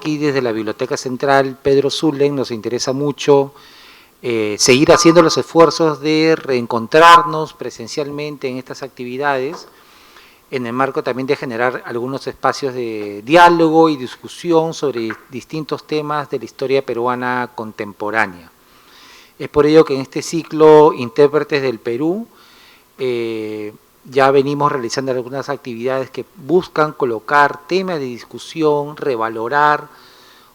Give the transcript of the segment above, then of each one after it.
aquí desde la Biblioteca Central Pedro Zulem nos interesa mucho seguir haciendo los esfuerzos de reencontrarnos presencialmente en estas actividades, en el marco también de generar algunos espacios de diálogo y discusión sobre distintos temas de la historia peruana contemporánea. Es por ello que en este ciclo Intérpretes del Perú ya venimos realizando algunas actividades que buscan colocar temas de discusión, revalorar,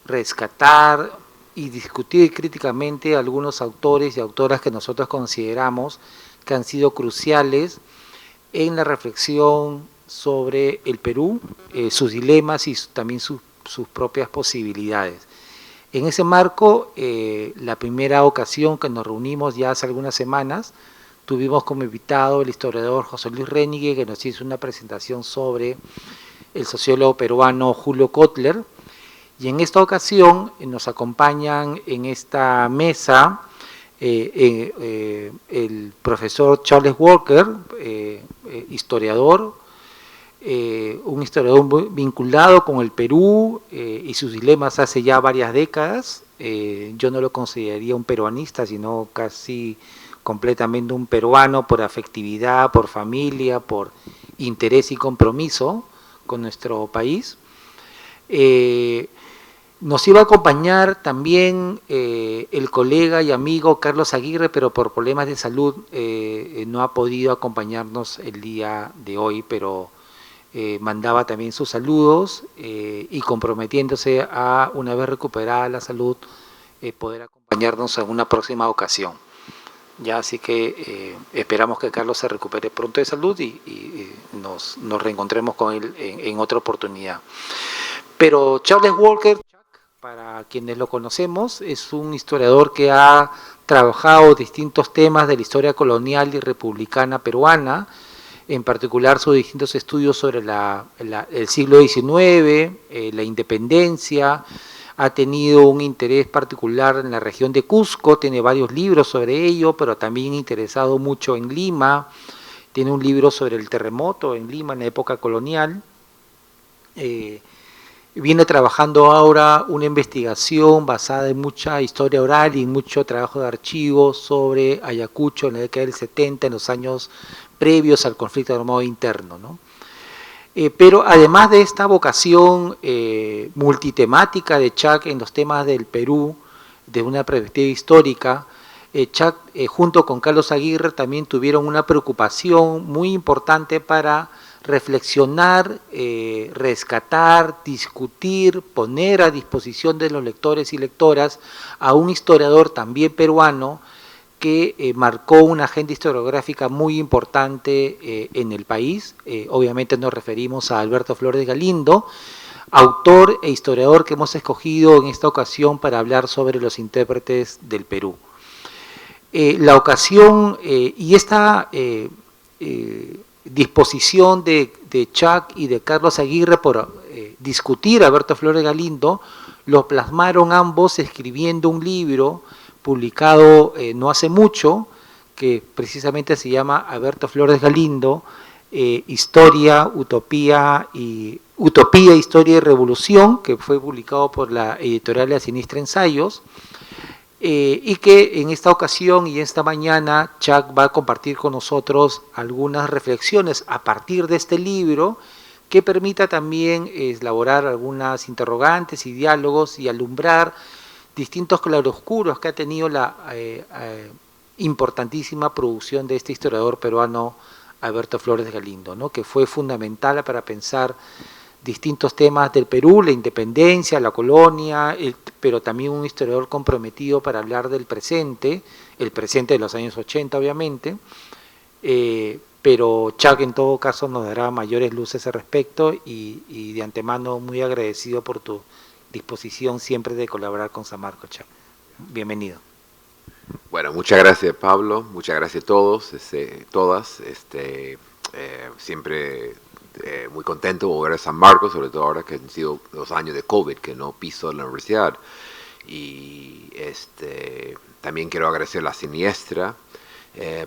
rescatar y discutir críticamente algunos autores y autoras que nosotros consideramos que han sido cruciales en la reflexión sobre el Perú, sus dilemas y también sus propias posibilidades. En ese marco, la primera ocasión que nos reunimos ya hace algunas semanas, tuvimos como invitado el historiador José Luis Renigue, que nos hizo una presentación sobre el sociólogo peruano Julio Kotler, y en esta ocasión nos acompañan en esta mesa el profesor Charles Walker, historiador, un historiador muy vinculado con el Perú y sus dilemas hace ya varias décadas. Yo no lo consideraría un peruanista, sino casi completamente un peruano por afectividad, por familia, por interés y compromiso con nuestro país. Nos iba a acompañar también el colega y amigo Carlos Aguirre, pero por problemas de salud no ha podido acompañarnos el día de hoy, pero mandaba también sus saludos y comprometiéndose a, una vez recuperada la salud, poder acompañarnos en una próxima ocasión. Ya, así que esperamos que Carlos se recupere pronto de salud y nos reencontremos con él en otra oportunidad. Pero Charles Walker, para quienes lo conocemos, es un historiador que ha trabajado distintos temas de la historia colonial y republicana peruana, en particular sus distintos estudios sobre el siglo XIX, la independencia. Ha tenido un interés particular en la región de Cusco, tiene varios libros sobre ello, pero también interesado mucho en Lima. Tiene un libro sobre el terremoto en Lima en la época colonial. Viene trabajando ahora una investigación basada en mucha historia oral y mucho trabajo de archivos sobre Ayacucho en la década del 70, en los años previos al conflicto armado interno, ¿no? Pero además de esta vocación multitemática de Chuck en los temas del Perú, de una perspectiva histórica, Chuck junto con Carlos Aguirre también tuvieron una preocupación muy importante para reflexionar, rescatar, discutir, poner a disposición de los lectores y lectoras a un historiador también peruano que marcó una agenda historiográfica muy importante en el país. Obviamente nos referimos a Alberto Flores Galindo, autor e historiador que hemos escogido en esta ocasión para hablar sobre los intérpretes del Perú. La ocasión y esta disposición de Chuck y de Carlos Aguirre por discutir a Alberto Flores Galindo, lo plasmaron ambos escribiendo un libro publicado no hace mucho, que precisamente se llama Alberto Flores Galindo, Historia, Utopía, Historia y Revolución, que fue publicado por la editorial La Sinistra Ensayos, y que en esta ocasión y esta mañana Chuck va a compartir con nosotros algunas reflexiones a partir de este libro que permita también elaborar algunas interrogantes y diálogos y alumbrar distintos claroscuros que ha tenido la importantísima producción de este historiador peruano Alberto Flores Galindo, ¿no? Que fue fundamental para pensar distintos temas del Perú, la independencia, la colonia, pero también un historiador comprometido para hablar del presente, el presente de los años 80 obviamente, pero Chuck en todo caso nos dará mayores luces al respecto y de antemano muy agradecido por tu disposición siempre de colaborar con San Marcos, Chuck. Bienvenido. Bueno, muchas gracias Pablo, muchas gracias a todos, todas, siempre muy contento de volver a San Marcos, sobre todo ahora que han sido 2 años de COVID que no piso la universidad. Y también quiero agradecer a La Siniestra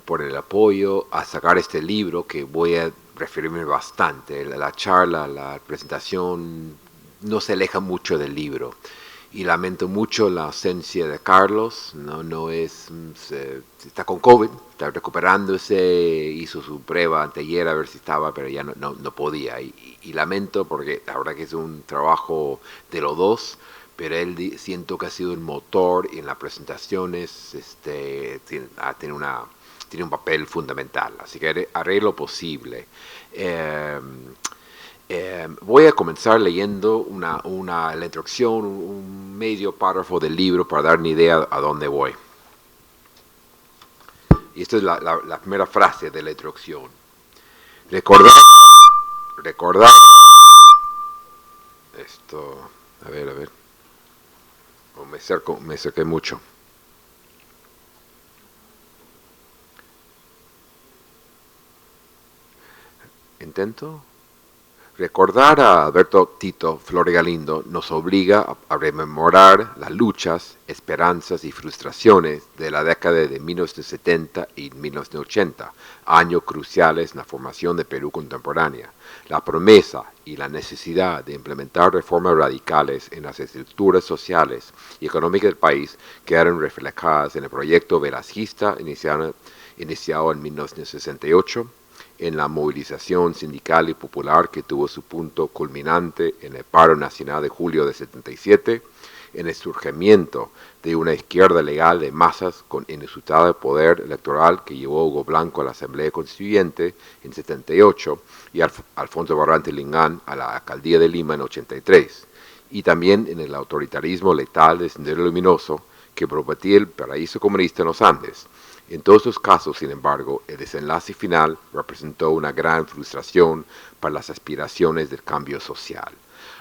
por el apoyo a sacar este libro, que voy a referirme bastante. La charla, la presentación no se aleja mucho del libro. Y lamento mucho la ausencia de Carlos, no es, está con COVID, está recuperándose, hizo su prueba anteayer a ver si estaba, pero ya no podía. Y lamento porque la verdad que es un trabajo de los dos, pero él siento que ha sido el motor y en las presentaciones tiene un papel fundamental, así que haré lo posible. Voy a comenzar leyendo la introducción, un medio párrafo del libro para dar una idea a dónde voy. Y esta es la primera frase de la introducción. Recordar, esto, a ver, me acerqué mucho. Intento. Recordar a Alberto Tito Flores Galindo nos obliga a rememorar las luchas, esperanzas y frustraciones de la década de 1970 y 1980, años cruciales en la formación de Perú contemporánea. La promesa y la necesidad de implementar reformas radicales en las estructuras sociales y económicas del país quedaron reflejadas en el proyecto velazquista iniciado en 1968, en la movilización sindical y popular que tuvo su punto culminante en el paro nacional de julio de 77, en el surgimiento de una izquierda legal de masas con inusitado poder electoral que llevó a Hugo Blanco a la Asamblea Constituyente en 78 y a Alfonso Barrante Lingán a la Alcaldía de Lima en 83, y también en el autoritarismo letal de Sendero Luminoso que prometía el paraíso comunista en los Andes. En todos estos casos, sin embargo, el desenlace final representó una gran frustración para las aspiraciones del cambio social.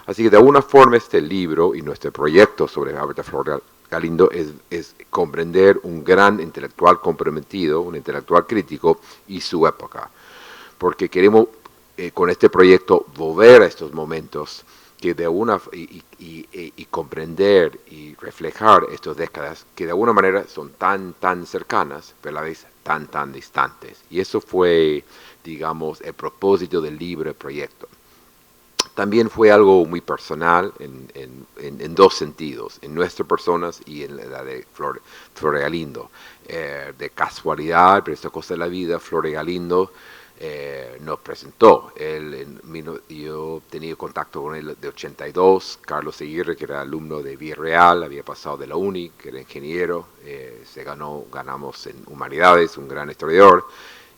Así que de alguna forma este libro y nuestro proyecto sobre Alberto Flores Galindo es comprender un gran intelectual comprometido, un intelectual crítico y su época. Porque queremos con este proyecto volver a estos momentos que de una y comprender y reflejar estas décadas que de alguna manera son tan cercanas, pero a la vez tan distantes. Y eso fue, digamos, el propósito del libro, el proyecto. También fue algo muy personal en dos sentidos, en nuestras personas y en la de Flores Galindo. De casualidad, pero esta cosa de la vida, Flores Galindo nos presentó. Yo tenía contacto con él de 82, Carlos Aguirre, que era alumno de Villarreal, había pasado de la UNI, que era ingeniero, ganamos en Humanidades, un gran historiador,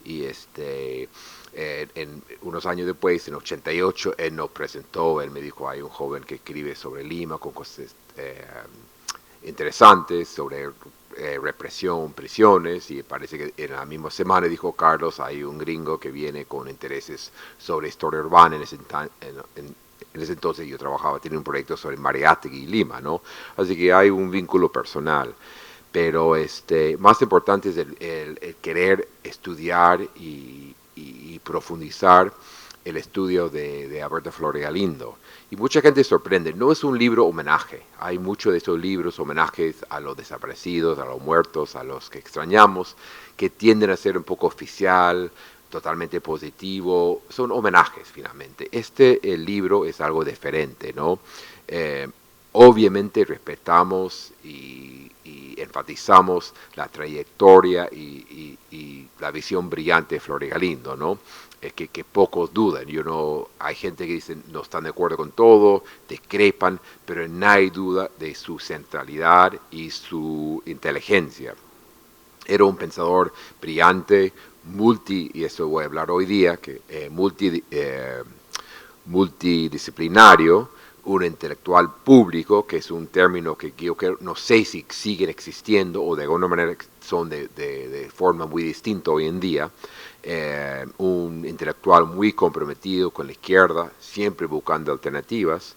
y unos años después, en 88, él nos presentó, él me dijo, hay un joven que escribe sobre Lima con cosas interesantes, sobre represión, prisiones, y parece que en la misma semana, dijo Carlos, hay un gringo que viene con intereses sobre historia urbana. En ese entonces yo tenía un proyecto sobre Mariátegui y Lima, ¿no? Así que hay un vínculo personal. Pero más importante es el querer estudiar y profundizar el estudio de Alberto Flores Galindo. Y mucha gente se sorprende, no es un libro homenaje, hay muchos de estos libros homenajes a los desaparecidos, a los muertos, a los que extrañamos, que tienden a ser un poco oficial, totalmente positivo, son homenajes finalmente. El libro es algo diferente, ¿no? Obviamente respetamos y enfatizamos la trayectoria y la visión brillante de Flores Galindo, ¿no? Que pocos dudan. Hay gente que dice no están de acuerdo con todo, discrepan, pero nadie duda de su centralidad y su inteligencia. Era un pensador brillante, y eso voy a hablar hoy día, que multidisciplinario, un intelectual público, que es un término que yo no sé si siguen existiendo o de alguna manera son de forma muy distinta hoy en día. Un intelectual muy comprometido con la izquierda, siempre buscando alternativas,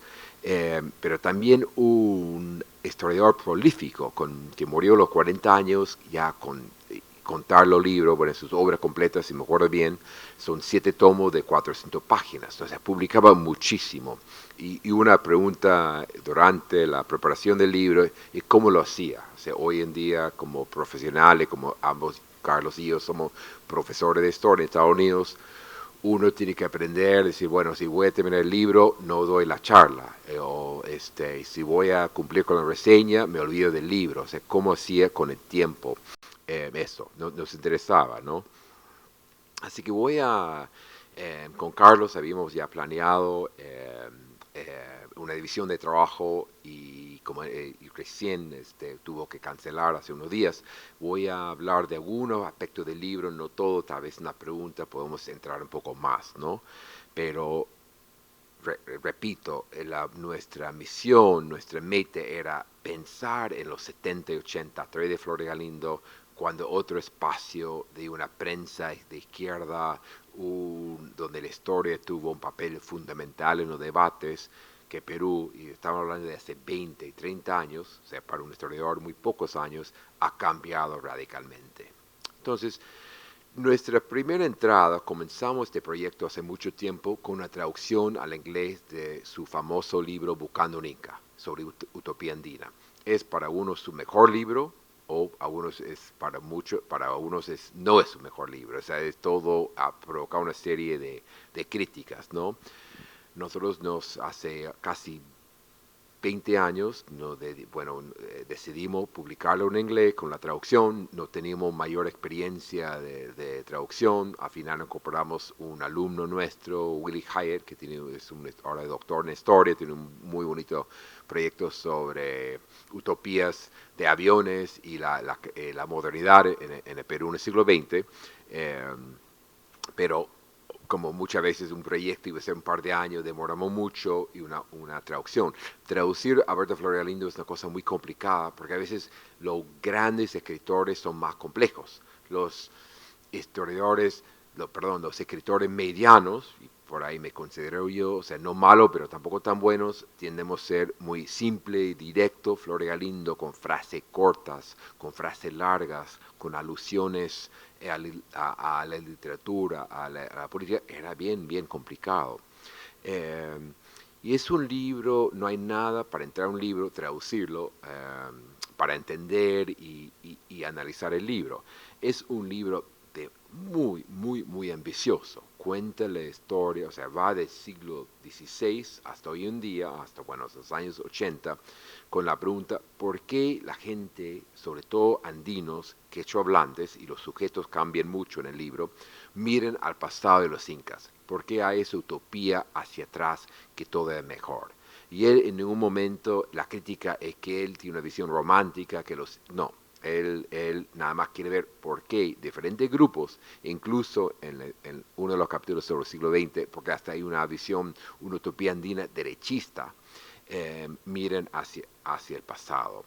pero también un historiador prolífico, que murió a los 40 años, ya contar los libros, bueno, sus obras completas, si me acuerdo bien, son 7 tomos de 400 páginas, entonces publicaba muchísimo. Y una pregunta durante la preparación del libro es cómo lo hacía. O sea, hoy en día, como profesionales, como ambos, Carlos y yo, somos profesores de historia en Estados Unidos, uno tiene que aprender, decir, bueno, si voy a terminar el libro, no doy la charla, o si voy a cumplir con la reseña, me olvido del libro, o sea, cómo hacía con el tiempo eso, nos interesaba, ¿no? Así que con Carlos habíamos ya planeado una división de trabajo y recién tuvo que cancelar hace unos días. Voy a hablar de algunos aspectos del libro, no todo, tal vez una pregunta podemos entrar un poco más, ¿no? Pero repito, nuestra misión, nuestra meta era pensar en los 70 y 80 a través de Flor de Galindo, cuando otro espacio de una prensa de izquierda, donde la historia tuvo un papel fundamental en los debates, que Perú, y estamos hablando de hace 20 y 30 años, o sea, para un historiador muy pocos años, ha cambiado radicalmente. Entonces, nuestra primera entrada, comenzamos este proyecto hace mucho tiempo con una traducción al inglés de su famoso libro Buscando un Inca, sobre utopía andina. Es para unos su mejor libro, o algunos es para unos no es su mejor libro. O sea, es todo ha provocado una serie de críticas, ¿no? Nosotros hace casi 20 años, decidimos publicarlo en inglés con la traducción, no teníamos mayor experiencia de traducción, al final incorporamos un alumno nuestro, Willy Hyatt, que ahora doctor en historia, tiene un muy bonito proyecto sobre utopías de aviones y la modernidad en el Perú en el siglo XX, pero como muchas veces un proyecto iba a ser un par de años, demoramos mucho y una traducción. Traducir a Alberto Flor de Galindo es una cosa muy complicada porque a veces los grandes escritores son más complejos. Los historiadores, los escritores medianos, y por ahí me considero yo, o sea, no malo, pero tampoco tan buenos, tiendemos a ser muy simple y directo. Flor de Galindo con frases cortas, con frases largas, con alusiones a la literatura, a la política, era bien, bien complicado. Eh, y es un libro, no hay nada para entrar a un libro, traducirlo, para entender y analizar el libro. Es un libro muy, muy, muy ambicioso. Cuenta la historia, o sea, va del siglo XVI hasta hoy en día, hasta los años 80, con la pregunta, ¿por qué la gente, sobre todo andinos, quechohablantes, y los sujetos cambian mucho en el libro, miren al pasado de los incas? ¿Por qué hay esa utopía hacia atrás que todo es mejor? Y él en ningún momento, la crítica es que él tiene una visión romántica, no, él nada más quiere ver por qué diferentes grupos, incluso en uno de los capítulos sobre el siglo XX, porque hasta hay una visión, una utopía andina derechista, miren hacia el pasado.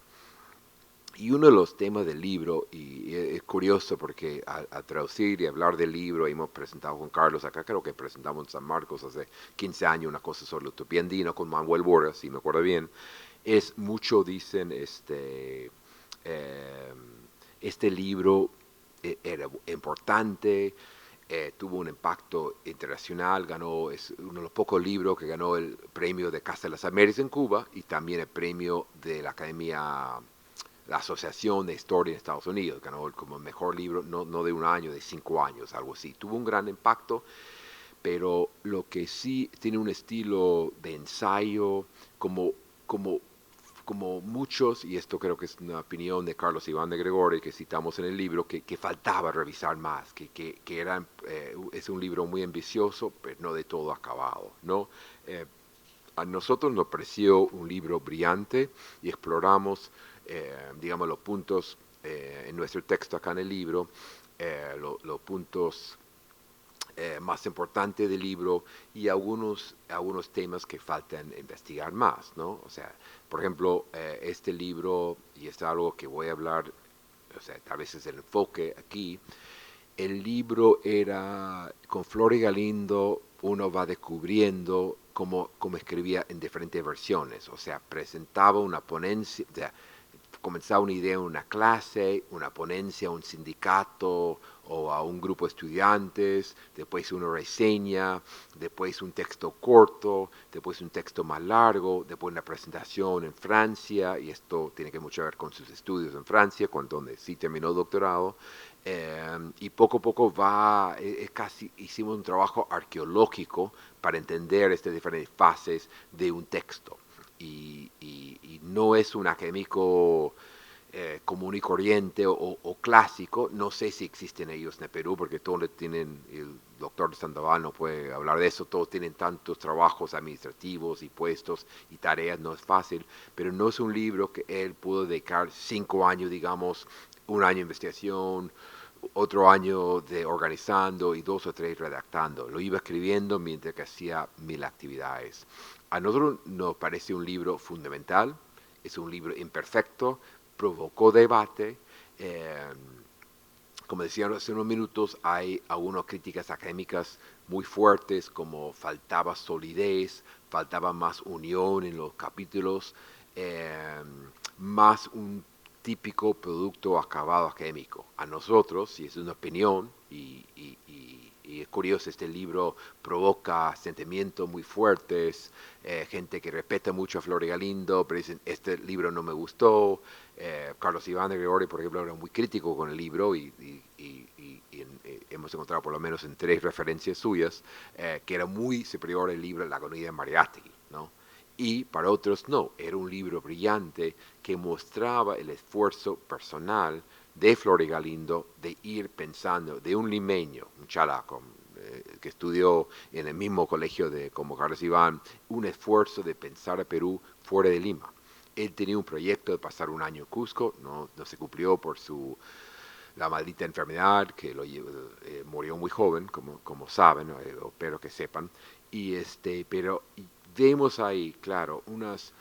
Y uno de los temas del libro, y es curioso porque a traducir y hablar del libro, hemos presentado con Carlos, acá creo que presentamos en San Marcos hace 15 años una cosa sobre la utopía andina con Manuel Borges, si me acuerdo bien, es mucho, dicen, eh, este libro era importante, tuvo un impacto internacional, es uno de los pocos libros que ganó el premio de Casa de las Américas en Cuba y también el premio de la Academia, la Asociación de Historia en Estados Unidos, ganó como mejor libro, no de un año, de 5 años, algo así. Tuvo un gran impacto, pero lo que sí tiene un estilo de ensayo, como, como, como muchos, y esto creo que es una opinión de Carlos Iván de Gregori, que citamos en el libro, que faltaba revisar más, es un libro muy ambicioso, pero no de todo acabado, ¿no? A nosotros nos pareció un libro brillante y exploramos, digamos, los puntos en nuestro texto acá en el libro, los puntos más importantes del libro y algunos temas que faltan investigar más, ¿no? O sea, por ejemplo, este libro, y es algo que voy a hablar, o sea, tal vez es el enfoque aquí, el libro era, con Flor y Galindo, uno va descubriendo cómo escribía en diferentes versiones, o sea, presentaba una ponencia, o sea, comenzar una idea en una clase, una ponencia, un sindicato o a un grupo de estudiantes, después una reseña, después un texto corto, después un texto más largo, después una presentación en Francia, y esto tiene que mucho ver con sus estudios en Francia, donde sí terminó el doctorado, y poco a poco casi hicimos un trabajo arqueológico para entender estas diferentes fases de un texto. Y no es un académico común y corriente o clásico. No sé si existen ellos en el Perú, porque todos tienen, el doctor de Sandoval no puede hablar de eso, todos tienen tantos trabajos administrativos y puestos y tareas, no es fácil, pero no es un libro que él pudo dedicar 5 años, digamos, un año de investigación, otro año de organizando y 2 o 3 redactando. Lo iba escribiendo mientras que hacía 1000 actividades. A nosotros nos parece un libro fundamental, es un libro imperfecto, provocó debate. Como decía hace unos minutos, hay algunas críticas académicas muy fuertes, como faltaba solidez, faltaba más unión en los capítulos, más un típico producto acabado académico. A nosotros, y es una opinión, y es curioso, este libro provoca sentimientos muy fuertes, gente que respeta mucho a Flor y Galindo, pero dicen, este libro no me gustó. Carlos Iván de Gregorio, por ejemplo, era muy crítico con el libro hemos encontrado por lo menos en 3 referencias suyas que era muy superior al libro La agonía de Mariátegui, ¿no? Y para otros no, era un libro brillante que mostraba el esfuerzo personal de Flor y Galindo de ir pensando, de un limeño, un chalaco, que estudió en el mismo colegio como Carlos Iván, un esfuerzo de pensar a Perú fuera de Lima. Él tenía un proyecto de pasar un año en Cusco, no se cumplió por la maldita enfermedad, que murió muy joven, como saben, espero que sepan, pero vemos ahí, claro, unas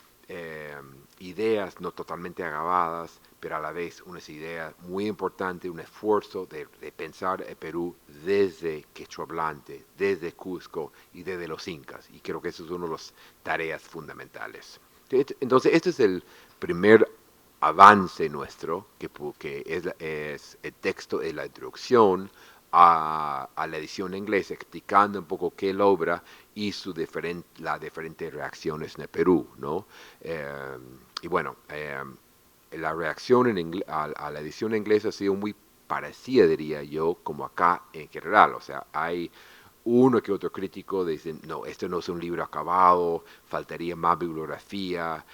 ideas no totalmente acabadas, pero a la vez unas ideas muy importantes, un esfuerzo de pensar el Perú desde quechua hablante, desde Cusco y desde los incas, y creo que eso es una de las tareas fundamentales. Entonces, este es el primer avance nuestro, que es el texto de la introducción a la edición inglesa, explicando un poco qué es la obra y las diferentes reacciones en el Perú, ¿no? Y bueno, la reacción a la edición inglesa ha sido muy parecida, diría yo, como acá en general. O sea, hay uno que otro crítico dicen, no, este no es un libro acabado, faltaría más bibliografía,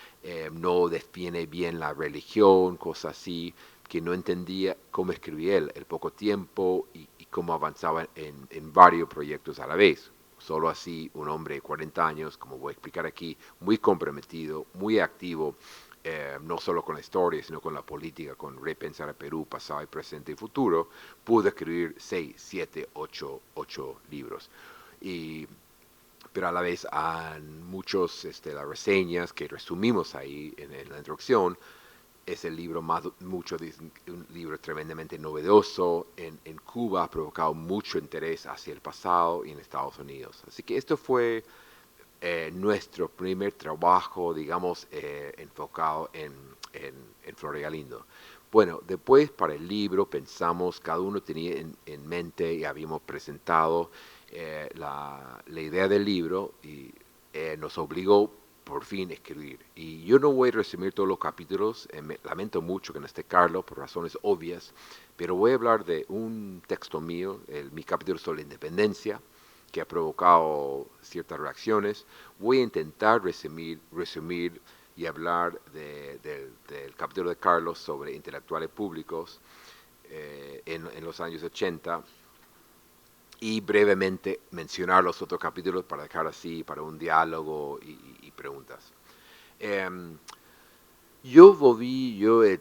no define bien la religión, cosas así, que no entendía cómo escribía él, el poco tiempo y cómo avanzaba en varios proyectos a la vez. Solo así, un hombre de 40 años, como voy a explicar aquí, muy comprometido, muy activo, no solo con la historia, sino con la política, con repensar a Perú, pasado y presente y futuro, pudo escribir 6, 7, 8 libros. Y, pero a la vez hay muchos, las reseñas que resumimos ahí en la introducción, es el libro muchos dicen un libro tremendamente novedoso. En Cuba ha provocado mucho interés hacia el pasado y en Estados Unidos. Así que esto fue nuestro primer trabajo, digamos, enfocado en Flor y Galindo. Bueno, después para el libro pensamos, cada uno tenía en mente y habíamos presentado la idea del libro y nos obligó por fin a escribir. Y yo no voy a resumir todos los capítulos, lamento mucho que no esté Carlos por razones obvias, pero voy a hablar de un texto mío, mi capítulo sobre la independencia, que ha provocado ciertas reacciones. Voy a intentar resumir y hablar del capítulo de Carlos sobre intelectuales públicos en los años 80 y brevemente mencionar los otros capítulos para dejar así para un diálogo y preguntas.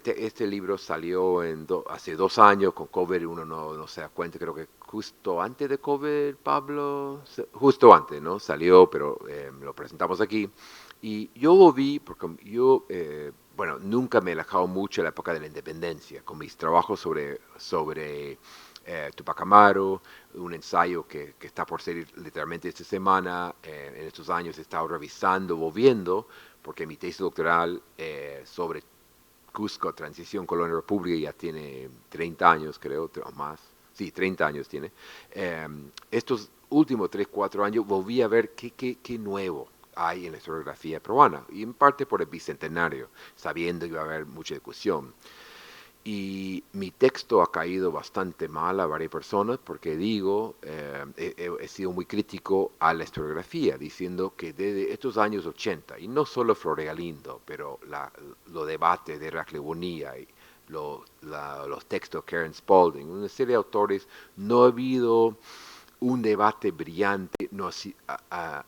Este libro salió hace 2 años con COVID, uno no se da cuenta, creo que justo antes de COVID, Pablo, justo antes, ¿no? Salió, pero lo presentamos aquí. Y yo lo vi porque bueno, nunca me he alejado mucho de la época de la independencia, con mis trabajos sobre Tupac Amaru, un ensayo que está por salir literalmente esta semana. En estos años he estado revisando, volviendo, porque mi tesis doctoral sobre Cusco, transición Colonia República, ya tiene 30 años, creo, o más. Sí, 30 años tiene. Estos últimos 3, 4 años volví a ver qué nuevo hay en la historiografía peruana, y en parte por el bicentenario, sabiendo que iba a haber mucha discusión. Y mi texto ha caído bastante mal a varias personas porque digo, he sido muy crítico a la historiografía, diciendo que desde estos años 80, y no solo Flores Galindo, pero los debates de Heraclio Bonilla y los textos de Karen Spalding, una serie de autores, no ha habido un debate brillante, no ha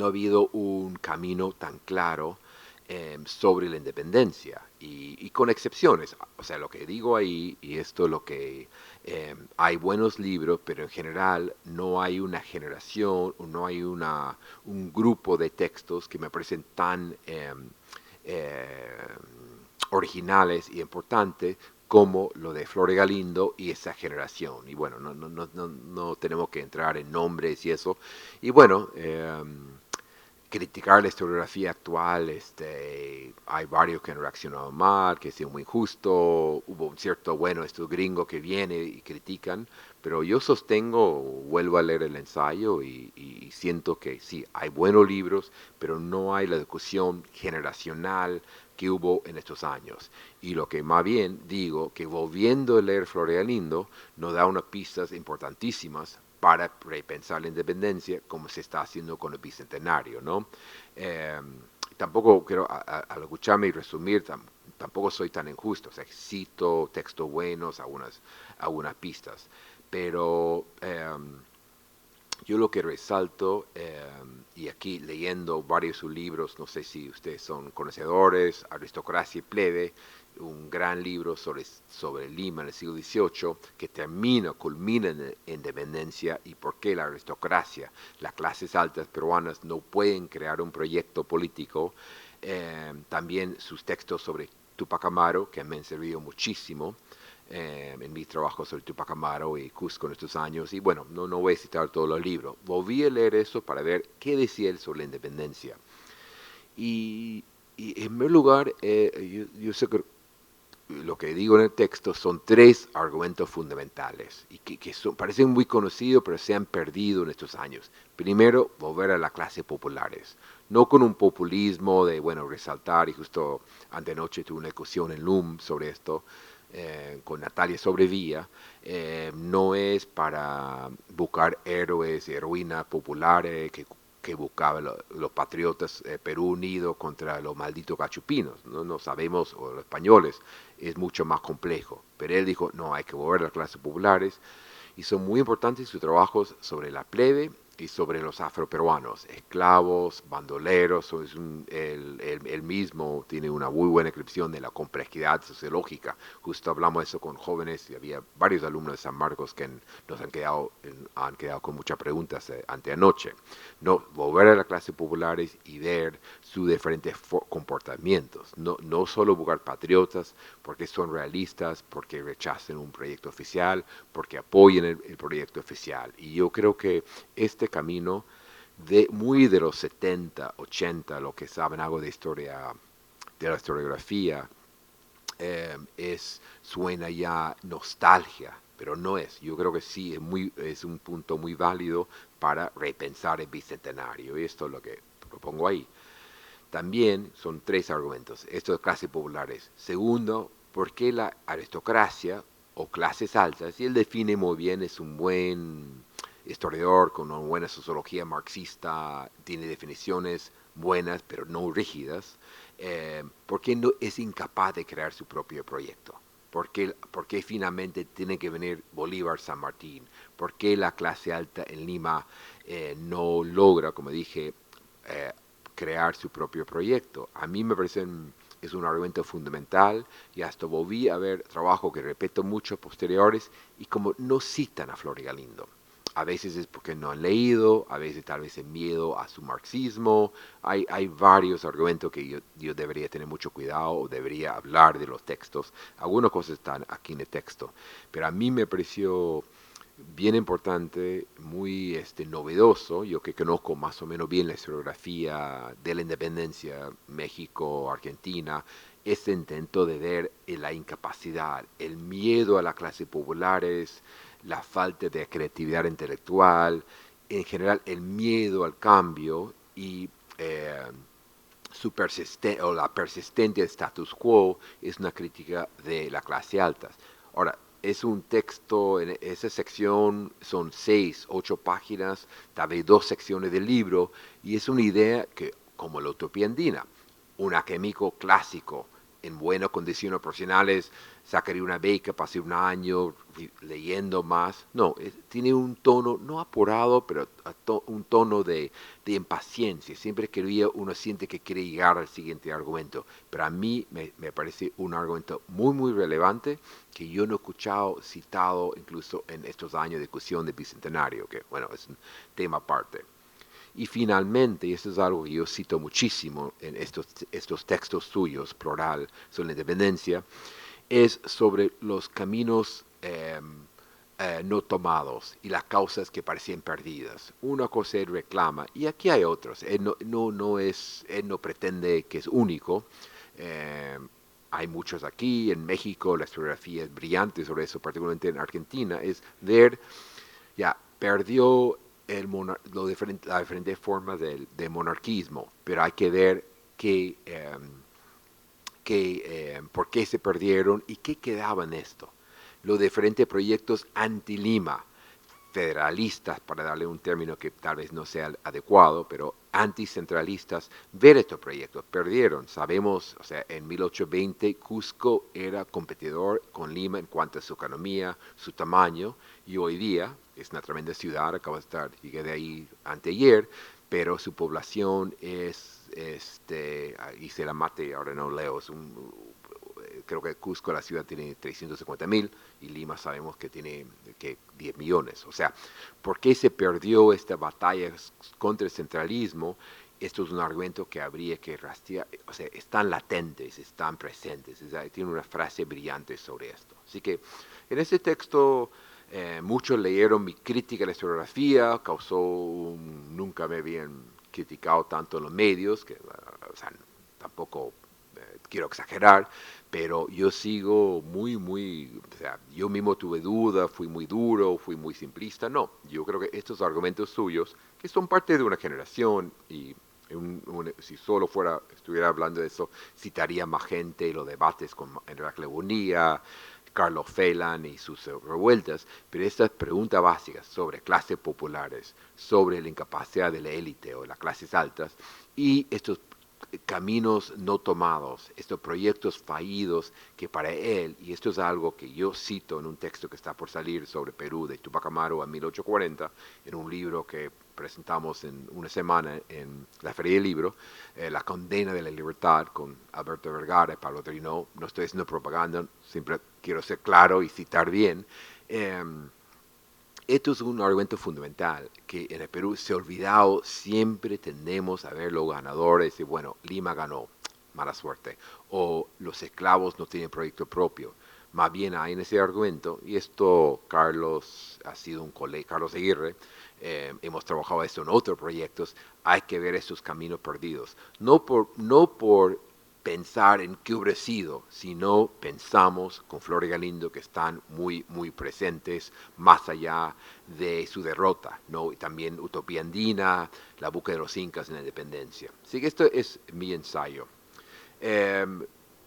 habido un camino tan claro sobre la independencia y con excepciones. O sea, lo que digo ahí, y esto es lo que hay buenos libros, pero en general no hay una generación, no hay un grupo de textos que me parecen tan originales y importantes como lo de Flore Galindo y esa generación. Y bueno, no tenemos que entrar en nombres y eso. Y bueno, criticar la historiografía actual, hay varios que han reaccionado mal, que ha sido muy injusto, hubo un cierto, bueno, estos gringos que vienen y critican, pero yo sostengo, vuelvo a leer el ensayo y siento que sí, hay buenos libros, pero no hay la discusión generacional que hubo en estos años. Y lo que más bien digo, que volviendo a leer Flore Galindo, nos da unas pistas importantísimas para repensar la independencia como se está haciendo con el Bicentenario, ¿no? Tampoco quiero, al escucharme y resumir, tampoco soy tan injusto, o sea, cito textos buenos, algunas pistas, pero yo lo que resalto, y aquí leyendo varios de sus libros, no sé si ustedes son conocedores, Aristocracia y Plebe, un gran libro sobre Lima en el siglo XVIII, que culmina en la independencia y por qué la aristocracia, las clases altas peruanas no pueden crear un proyecto político. También sus textos sobre Tupac Amaru, que me han servido muchísimo en mi trabajo sobre Tupac Amaru y Cusco en estos años. Y bueno, no voy a citar todos los libros. Volví a leer eso para ver qué decía él sobre la independencia. Y, y en primer lugar, yo sé que lo que digo en el texto son 3 argumentos fundamentales y parecen muy conocidos pero se han perdido en estos años. Primero, volver a las clases populares, no con un populismo de, bueno, resaltar, y justo antenoche tuve una discusión en LUM sobre esto, con Natalia Sobrevía, no es para buscar héroes y heroínas populares que buscaban los patriotas Perú unido contra los malditos cachupinos. No sabemos, o los españoles, es mucho más complejo. Pero él dijo, no, hay que volver a las clases populares. Y son muy importantes sus trabajos sobre la plebe y sobre los afroperuanos, esclavos, bandoleros. Él mismo tiene una muy buena descripción de la complejidad sociológica. Justo hablamos de eso con jóvenes y había varios alumnos de San Marcos que nos han quedado con muchas preguntas anteanoche. No, volver a las clases populares y ver sus diferentes comportamientos. No solo buscar patriotas porque son realistas, porque rechacen un proyecto oficial, porque apoyen el proyecto oficial. Y yo creo que este camino muy de los 70, 80, lo que saben algo de historia, de la historiografía, suena ya nostalgia, pero no es. Yo creo que sí, es un punto muy válido para repensar el bicentenario, y esto es lo que propongo ahí. También son 3 argumentos, estos de clases populares. Segundo, ¿por qué la aristocracia o clases altas? Y él define muy bien, es un buen historiador con una buena sociología marxista, tiene definiciones buenas pero no rígidas. ¿Por qué no es incapaz de crear su propio proyecto? ¿Por qué finalmente tiene que venir Bolívar San Martín? ¿Por qué la clase alta en Lima no logra, como dije, crear su propio proyecto? A mí me parece es un argumento fundamental, y hasta volví a ver trabajo que repito mucho posteriores y como no citan a Flore Galindo. A veces es porque no han leído, a veces tal vez en miedo a su marxismo. Hay varios argumentos que yo debería tener mucho cuidado o debería hablar de los textos. Algunas cosas están aquí en el texto, pero a mí me pareció bien importante, muy novedoso. Yo que conozco más o menos bien la historiografía de la independencia, México, Argentina, este intento de ver la incapacidad, el miedo a las clases populares, la falta de creatividad intelectual, en general el miedo al cambio y eh, o la persistente status quo es una crítica de la clase alta. Ahora, es un texto, en esa sección son 6, 8 páginas, tal vez 2 secciones del libro, y es una idea que, como la utopía andina, un académico clásico en buenas condiciones profesionales sacaría una beca, pasé un año leyendo más. No, tiene un tono, no apurado, pero un tono de impaciencia. Siempre que uno siente que quiere llegar al siguiente argumento. Pero a mí me parece un argumento muy, muy relevante que yo no he escuchado citado incluso en estos años de discusión de Bicentenario, que bueno, es un tema aparte. Y finalmente, y esto es algo que yo cito muchísimo en estos textos suyos, plural, sobre la independencia, es sobre los caminos no tomados y las causas que parecían perdidas. Una cosa él reclama, y aquí hay otros, él no pretende que es único, eh, hay muchos aquí, en México la historiografía es brillante sobre eso, particularmente en Argentina, es ver, ya, perdió las diferentes formas de monarquismo, pero hay que ver por qué se perdieron y qué quedaba en esto. Los diferentes proyectos anti-Lima, federalistas, para darle un término que tal vez no sea adecuado, pero anticentralistas, ver estos proyectos. Perdieron. Sabemos, o sea, en 1820 Cusco era competidor con Lima en cuanto a su economía, su tamaño, y hoy día es una tremenda ciudad, acabo de estar, llegué de ahí anteayer, pero su población es, hice la mate, ahora no leo, creo que Cusco, la ciudad, tiene 350.000 y Lima sabemos que tiene 10 millones. O sea, ¿por qué se perdió esta batalla contra el centralismo? Esto es un argumento que habría que rastrear, o sea, están latentes, están presentes. Tiene una frase brillante sobre esto. Así que en ese texto muchos leyeron mi crítica a la historiografía, nunca me habían criticado tanto en los medios, que, o sea, tampoco quiero exagerar, pero yo sigo o sea, yo mismo tuve duda, fui muy duro, fui muy simplista. No, yo creo que estos argumentos suyos, que son parte de una generación, y si solo estuviera hablando de eso, citaría más gente y los debates con Heraclio Bonilla, Carlos Phelan y sus revueltas, pero estas preguntas básicas sobre clases populares, sobre la incapacidad de la élite o las clases altas, y estos caminos no tomados, estos proyectos fallidos que para él, y esto es algo que yo cito en un texto que está por salir sobre Perú de Tupac Amaru a 1840, en un libro que presentamos en una semana en la Feria del Libro, La condena de la libertad, con Alberto Vergara y Pablo Trino. No estoy haciendo propaganda, siempre quiero ser claro y citar bien. Eh, Esto es un argumento fundamental que en el Perú se ha olvidado. Siempre tendemos a ver los ganadores y bueno, Lima ganó, mala suerte, o los esclavos no tienen proyecto propio. Más bien hay en ese argumento, y esto Carlos ha sido un colega, Carlos Aguirre, hemos trabajado esto en otros proyectos, hay que ver esos caminos perdidos. No por pensar en qué hubiera sido, sino pensamos con Flor y Galindo que están muy, muy presentes más allá de su derrota, ¿no? Y también Utopía Andina, la búsqueda de los incas en la independencia. Así que esto es mi ensayo. Eh,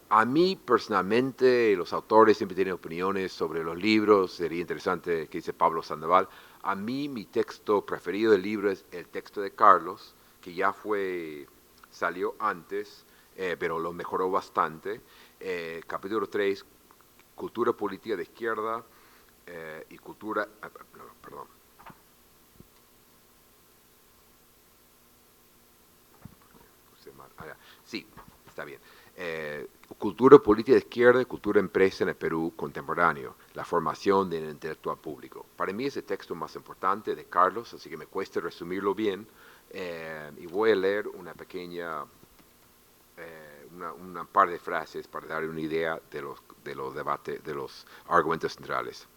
a mí personalmente, los autores siempre tienen opiniones sobre los libros, sería interesante que dice Pablo Sandoval. A mí mi texto preferido del libro es el texto de Carlos, que salió antes, pero lo mejoró bastante. Capítulo 3, cultura política de izquierda y cultura, no, perdón. Sí, está bien. Cultura política de izquierda y cultura empresa en el Perú contemporáneo, la formación del intelectual público. Para mí es el texto más importante de Carlos, así que me cuesta resumirlo bien, y voy a leer una pequeña, una par de frases para dar una idea de los debates, de los argumentos centrales.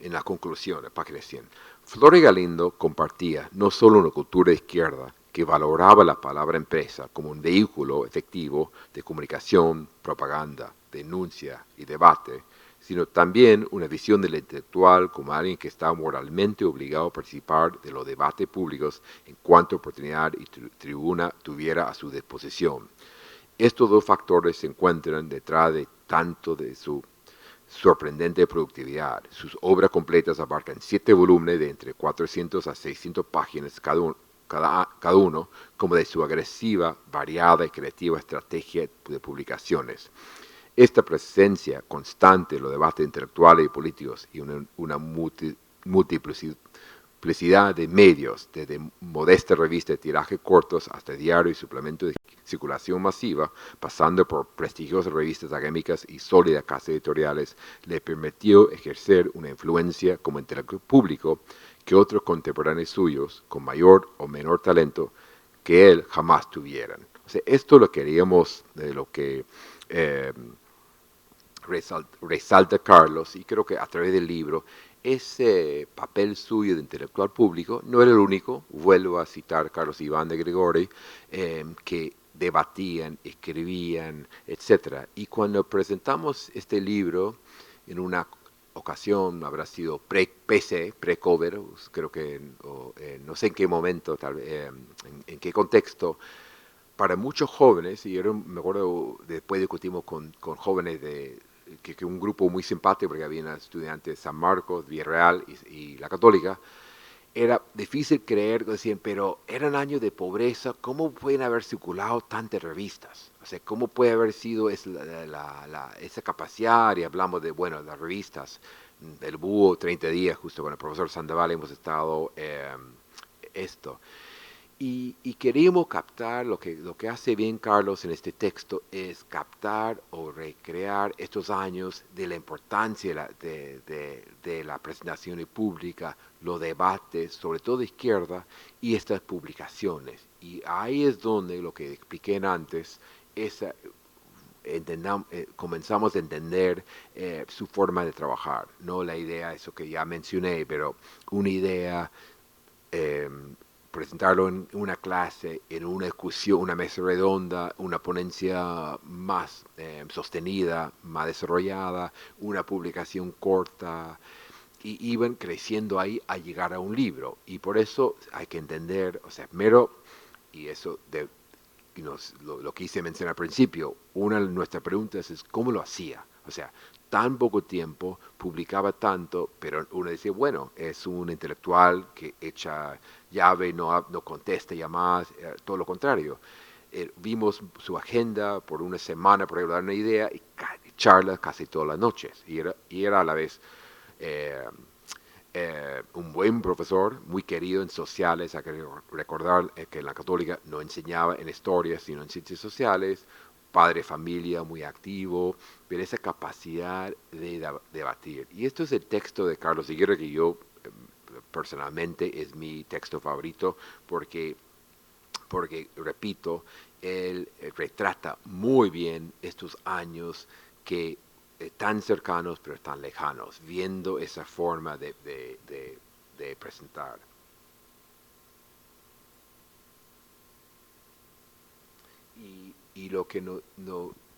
en la conclusión, en página 100. Flor y Galindo compartía no solo una cultura de izquierda que valoraba la palabra empresa como un vehículo efectivo de comunicación, propaganda, denuncia y debate, sino también una visión del intelectual como alguien que está moralmente obligado a participar de los debates públicos en cuanto oportunidad y tribuna tuviera a su disposición. Estos dos factores se encuentran detrás de tanto de su sorprendente productividad. Sus obras completas abarcan 7 volúmenes de entre 400 a 600 páginas cada uno, como de su agresiva, variada y creativa estrategia de publicaciones. Esta presencia constante en los debates intelectuales y políticos y una multiplicidad de medios, desde modestas revistas de tiraje cortos hasta diarios y suplementos de circulación masiva, pasando por prestigiosas revistas académicas y sólidas casas editoriales, le permitió ejercer una influencia como intelectual público que otros contemporáneos suyos, con mayor o menor talento que él, jamás tuvieran. O sea, esto lo queríamos, de lo que resalta Carlos, y creo que a través del libro, ese papel suyo de intelectual público no era el único. Vuelvo a citar a Carlos Iván de Gregori, que debatían, escribían, etc. Y cuando presentamos este libro en una ocasión, habrá sido pre-PC, pre-cover, creo que no sé en qué momento, tal vez, en qué contexto, para muchos jóvenes, y yo me acuerdo, después discutimos con jóvenes que un grupo muy simpático, porque había estudiantes de San Marcos, Villarreal y la Católica, era difícil creer, decían, pero eran años de pobreza, ¿cómo pueden haber circulado tantas revistas? O sea, ¿cómo puede haber sido esa capacidad? Y hablamos de, bueno, las revistas, del Búho, 30 días, justo con el profesor Sandoval hemos estado esto. Y queremos captar, lo que hace bien Carlos en este texto es captar o recrear estos años de la importancia de la presentación pública, los debates, sobre todo de izquierda, y estas publicaciones. Y ahí es donde, lo que expliqué antes, comenzamos a entender su forma de trabajar, no la idea, eso que ya mencioné, pero una idea, eh, presentarlo en una clase, en una discusión, una mesa redonda, una ponencia más sostenida, más desarrollada, una publicación corta, y iban creciendo ahí a llegar a un libro. Y por eso hay que entender, o sea, mero, y eso lo quise mencionar al principio, una de nuestras preguntas es cómo lo hacía. O sea, tan poco tiempo, publicaba tanto, pero uno decía, bueno, es un intelectual que echa llave, no contesta llamadas, todo lo contrario. Vimos su agenda por una semana, por dar una idea, y charlas casi todas las noches. Y era a la vez eh, un buen profesor, muy querido en sociales. Hay que recordar que en la Católica no enseñaba en historia, sino en ciencias sociales, padre de familia, muy activo, pero esa capacidad de debatir. Y esto es el texto de Carlos Aguirre, que yo personalmente es mi texto favorito, porque repito, él retrata muy bien estos años que tan cercanos pero tan lejanos, viendo esa forma de presentar. Y lo que no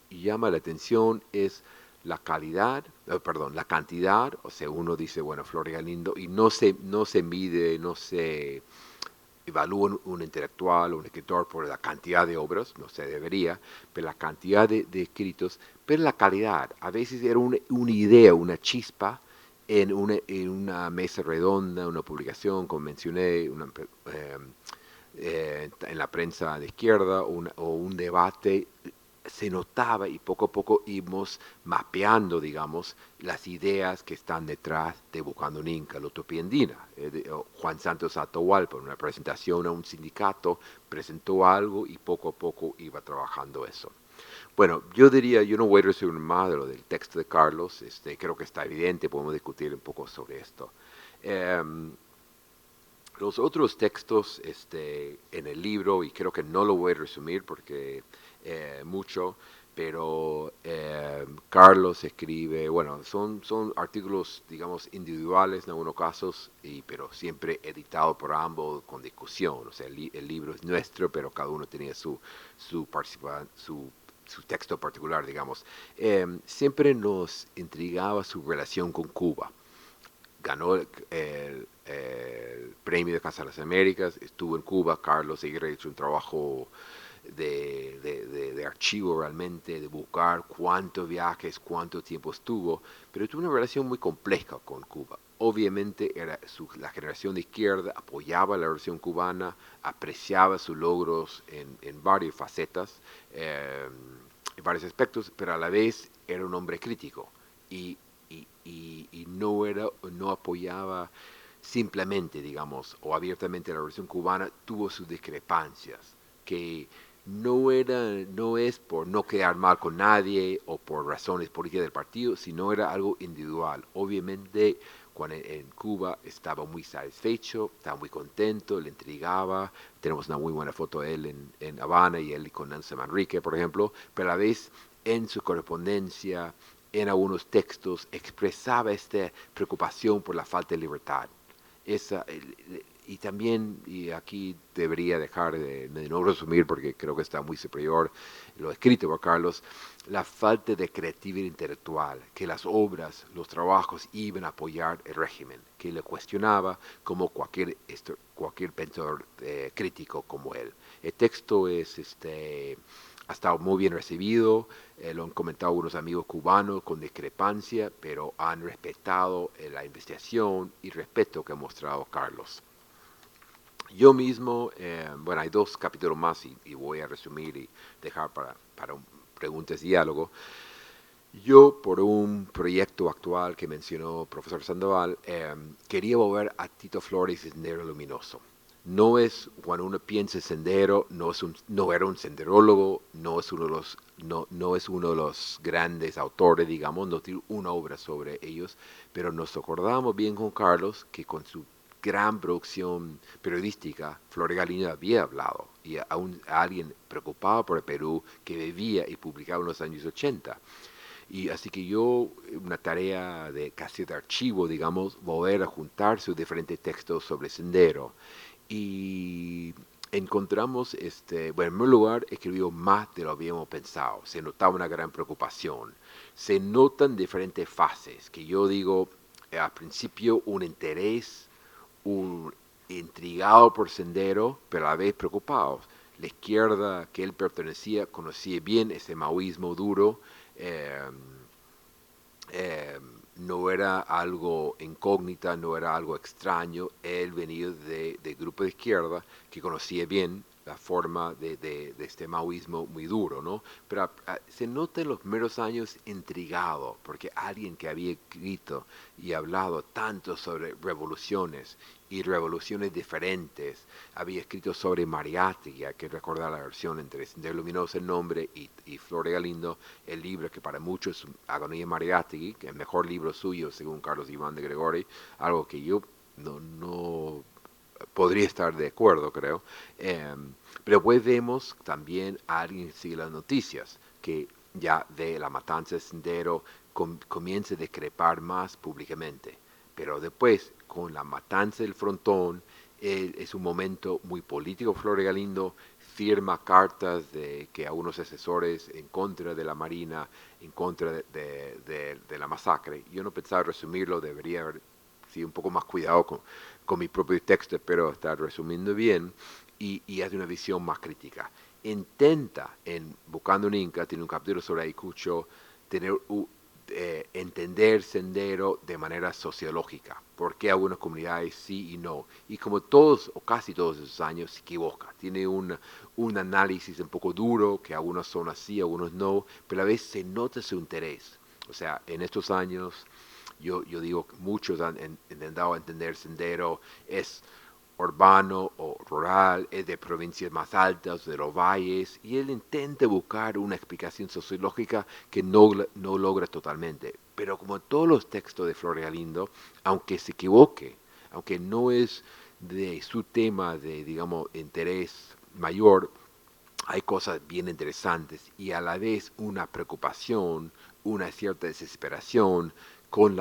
llama la atención es la calidad, perdón, la cantidad. O sea, uno dice, bueno, Flor y Galindo, y no se mide, no se evalúa un intelectual o un escritor por la cantidad de obras, no se debería, pero la cantidad de escritos, pero la calidad. A veces era una idea, una chispa en una mesa redonda, una publicación, como mencioné, en la prensa de izquierda, o un debate. Se notaba, y poco a poco íbamos mapeando, digamos, las ideas que están detrás de Buscando un Inca, la utopía andina. Juan Santos Atahualpa, en una presentación a un sindicato, presentó algo y poco a poco iba trabajando eso. Bueno, yo diría, yo no voy a resumir más de lo del texto de Carlos. Creo que está evidente, podemos discutir un poco sobre esto. Los otros textos en el libro, y creo que no lo voy a resumir porque mucho, pero Carlos escribe, bueno, son artículos, digamos, individuales en algunos casos, pero siempre editado por ambos con discusión. O sea, el libro es nuestro, pero cada uno tenía su texto particular, digamos. Siempre nos intrigaba su relación con Cuba. Ganó el premio de Casa de las Américas, estuvo en Cuba. Carlos Aguirre hizo un trabajo de archivo realmente, de buscar cuántos viajes, cuánto tiempo estuvo, pero tuvo una relación muy compleja con Cuba. Obviamente la generación de izquierda apoyaba la revolución cubana, apreciaba sus logros en varias facetas, en varios aspectos, pero a la vez era un hombre crítico y, y no apoyaba simplemente, digamos, o abiertamente la revolución cubana, tuvo sus discrepancias, que no es por no quedar mal con nadie o por razones políticas del partido, sino era algo individual. Obviamente, cuando en Cuba estaba muy satisfecho, estaba muy contento, le intrigaba. Tenemos una muy buena foto de él en Habana y él con Nancy Manrique, por ejemplo, pero a la vez en su correspondencia, en algunos textos, expresaba esta preocupación por la falta de libertad. Esa, y también, y aquí debería dejar de no resumir porque creo que está muy superior lo escrito por Carlos, la falta de creatividad intelectual, que las obras, los trabajos iban a apoyar el régimen, que le cuestionaba como cualquier pensador crítico como él. El texto ha estado muy bien recibido, lo han comentado algunos amigos cubanos con discrepancia, pero han respetado la investigación y respeto que ha mostrado Carlos. Yo mismo, bueno, hay dos capítulos más y voy a resumir y dejar para preguntas y diálogo. Yo, por un proyecto actual que mencionó el profesor Sandoval, quería volver a Tito Flores y Sendero Luminoso. No es, cuando uno piensa en sendero, no era un senderólogo, no es uno de los grandes autores, digamos, no tiene una obra sobre ellos, pero nos acordamos bien con Carlos que con su gran producción periodística, Flores Galindo había hablado y a alguien preocupado por el Perú que vivía y publicaba en los años 80. Y así que yo, una tarea de casi de archivo, digamos, volver a juntar sus diferentes textos sobre Sendero. Y encontramos, bueno, en primer lugar, escribió más de lo que habíamos pensado. Se notaba una gran preocupación. Se notan diferentes fases, que yo digo, al principio un interés, un intrigado por Sendero, pero a la vez preocupado. La izquierda que él pertenecía conocía bien ese maoísmo duro, eh, eh, no era algo incógnita, no era algo extraño. Él venía de grupo de izquierda que conocía bien la forma de este maoísmo muy duro, ¿no? Pero se nota en los primeros años intrigado, porque alguien que había escrito y hablado tanto sobre revoluciones y revoluciones diferentes, había escrito sobre Mariátegui, hay que recordar la versión entre Sendero Luminoso, el nombre, y Flores Galindo, el libro que para muchos es Agonía Mariátegui, que es el mejor libro suyo según Carlos Iván de Gregori, algo que yo no podría estar de acuerdo, creo. Eh, pero pues vemos también a alguien que sigue las noticias, que ya de la matanza de Sendero comienza a discrepar más públicamente. Pero después, con la matanza del Frontón, es un momento muy político. Flores Galindo firma cartas de que a unos asesores en contra de la Marina, en contra de la masacre. Yo no pensaba resumirlo, debería haber sido un poco más cuidado con mi propio texto, pero está resumiendo bien y hace una visión más crítica. Intenta, en Buscando un Inca, tiene un capítulo sobre Ayacucho, tener entender Sendero de manera sociológica, por qué algunas comunidades sí y no. Y como todos o casi todos esos años se equivoca, tiene un análisis un poco duro, que algunos son así, algunos no, pero a veces se nota su interés. O sea, en estos años yo digo que muchos han intentado entender Sendero, es urbano o rural, es de provincias más altas, de los valles, y él intenta buscar una explicación sociológica que no logra totalmente. Pero como todos los textos de Flores Galindo, aunque se equivoque, aunque no es de su tema de, digamos, interés mayor, hay cosas bien interesantes y a la vez una preocupación, una cierta desesperación con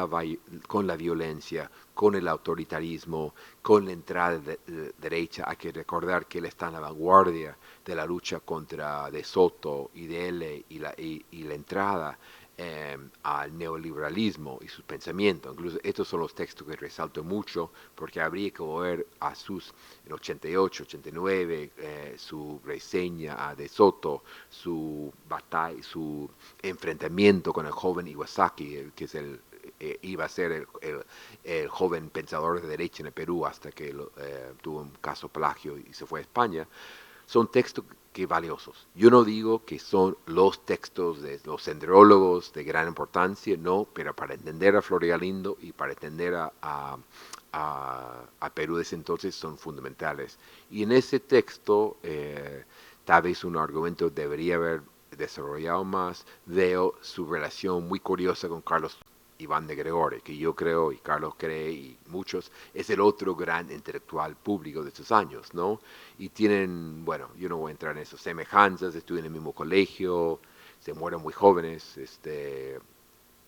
con la violencia, con el autoritarismo, con la entrada de derecha. Hay que recordar que él está en la vanguardia de la lucha contra De Soto y de él y la entrada al neoliberalismo y sus pensamientos. Incluso estos son los textos que resalto mucho porque habría que ver a sus, en 88, 89, su reseña a De Soto, su batalla, su enfrentamiento con el joven Iwasaki, que es iba a ser el joven pensador de derecha en el Perú hasta que tuvo un caso plagio y se fue a España. Son textos que valiosos. Yo no digo que son los textos de los senderólogos de gran importancia, no, pero para entender a Flor Galindo y para entender a Perú de ese entonces son fundamentales. Y en ese texto, tal vez un argumento debería haber desarrollado más, veo su relación muy curiosa con Carlos Iván de Gregori, que yo creo y Carlos cree y muchos, es el otro gran intelectual público de estos años, ¿no? Y tienen, bueno, yo no voy a entrar en eso, semejanzas, estudian en el mismo colegio, se mueren muy jóvenes,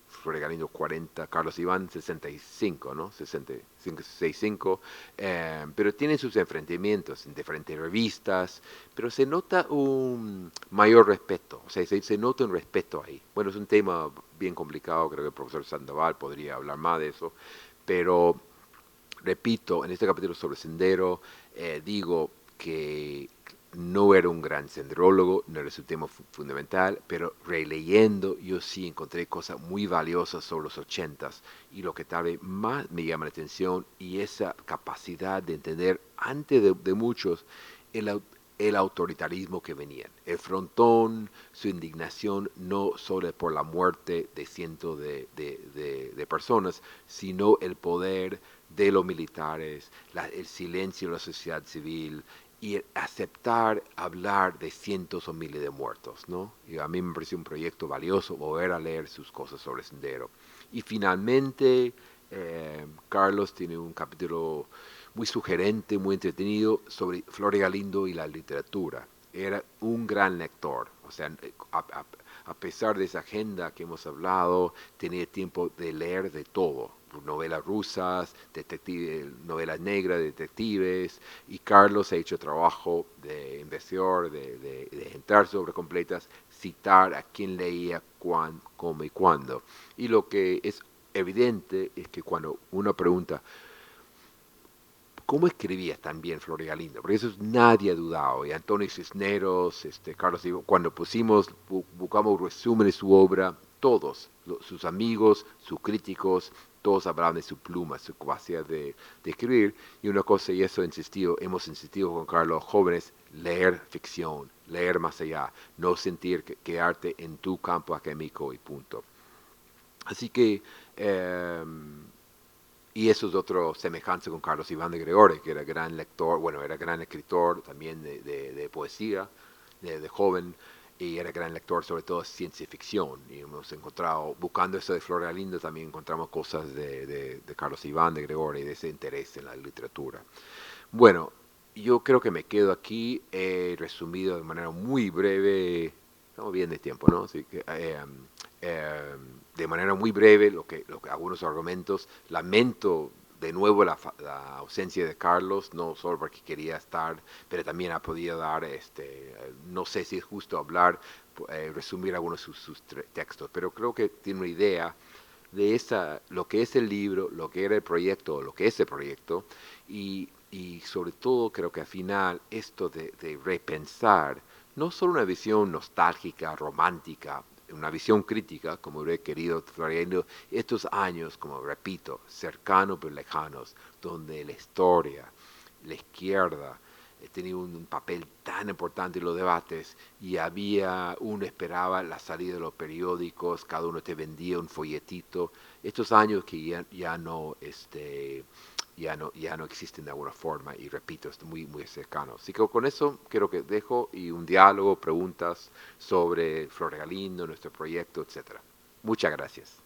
Flores Galindo 40, Carlos Iván 65, ¿no? 65, 65, pero tienen sus enfrentamientos en diferentes revistas, pero se nota un mayor respeto, o sea, se nota un respeto ahí. Bueno, es un tema bien complicado, creo que el profesor Sandoval podría hablar más de eso, pero repito, en este capítulo sobre Sendero, digo que no era un gran senderólogo, no era su tema fundamental, pero releyendo yo sí encontré cosas muy valiosas sobre los ochentas y lo que tal vez más me llama la atención y esa capacidad de entender antes de muchos el, el autoritarismo que venían, el frontón, su indignación no solo por la muerte de cientos de personas, sino el poder de los militares, el silencio de la sociedad civil y aceptar hablar de cientos o miles de muertos, ¿no? Y a mí me pareció un proyecto valioso volver a leer sus cosas sobre Sendero. Y finalmente, Carlos tiene un capítulo muy sugerente, muy entretenido sobre Flores Galindo y la literatura. Era un gran lector, o sea, a pesar de esa agenda que hemos hablado, tenía tiempo de leer de todo, novelas rusas, novelas negras, detectives, y Carlos ha hecho trabajo de investigador, de entrar sobre completas, citar a quién leía, cuándo, cómo y cuándo. Y lo que es evidente es que cuando uno pregunta, ¿cómo escribía también Flor Galindo? Porque eso nadie ha dudado. Y Antonio Cisneros, Carlos, cuando buscamos resumen de su obra, todos, sus amigos, sus críticos, todos hablaban de su pluma, su capacidad de escribir. Y una cosa, y eso hemos insistido con Carlos, jóvenes, leer ficción, leer más allá, no sentir quedarte en tu campo académico y punto. Así que y eso es otro semejanza con Carlos Iván de Gregori, que era gran lector, bueno, era gran escritor también de poesía, de joven, y era gran lector sobre todo de ciencia ficción. Y hemos encontrado, buscando eso de Flor Galindo, también encontramos cosas de Carlos Iván de Gregori, de ese interés en la literatura. Bueno, yo creo que me quedo aquí, he resumido de manera muy breve, estamos bien de tiempo, ¿no? Así que eh, de manera muy breve algunos argumentos. Lamento de nuevo la ausencia de Carlos, no solo porque quería estar, pero también ha podido dar, no sé si es justo hablar, resumir algunos de sus textos, pero creo que tiene una idea de lo que es el libro, lo que era el proyecto, lo que es el proyecto, y sobre todo creo que al final esto de repensar, no solo una visión nostálgica, romántica, una visión crítica, como hubiera querido Floriano, estos años, como repito, cercanos pero lejanos, donde la historia, la izquierda, tenía un papel tan importante en los debates y uno esperaba la salida de los periódicos, cada uno te vendía un folletito. Estos años que ya no existen de alguna forma y repito, es muy, muy cercano. Así que con eso quiero que dejo y un diálogo, preguntas sobre Flor Galindo, nuestro proyecto, etcétera. Muchas gracias.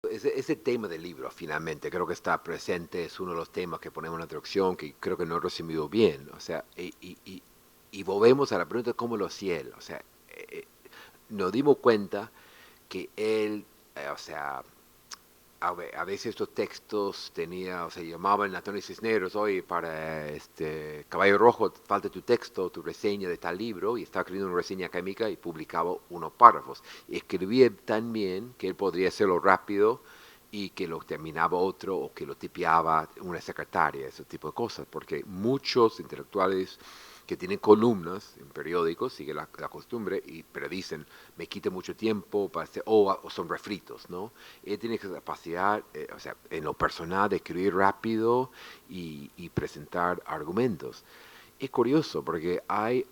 Ese tema del libro, finalmente, creo que está presente, es uno de los temas que ponemos en la introducción, que creo que no he recibido bien. O sea, y volvemos a la pregunta de cómo lo hacía él. O sea, nos dimos cuenta que él, o sea, a veces estos textos tenía, o sea, llamaban a Antonio Cisneros, oye, para este Caballo Rojo, falta tu texto, tu reseña de tal libro, y estaba escribiendo una reseña académica y publicaba unos párrafos. Y escribía tan bien que él podría hacerlo rápido y que lo terminaba otro o que lo tipeaba una secretaria, ese tipo de cosas, porque muchos intelectuales que tienen columnas en periódicos, sigue la costumbre, pero dicen, me quita mucho tiempo, para hacer, o son refritos, ¿no? Él tiene capacidad, o sea, en lo personal, de escribir rápido y presentar argumentos. Es curioso porque hay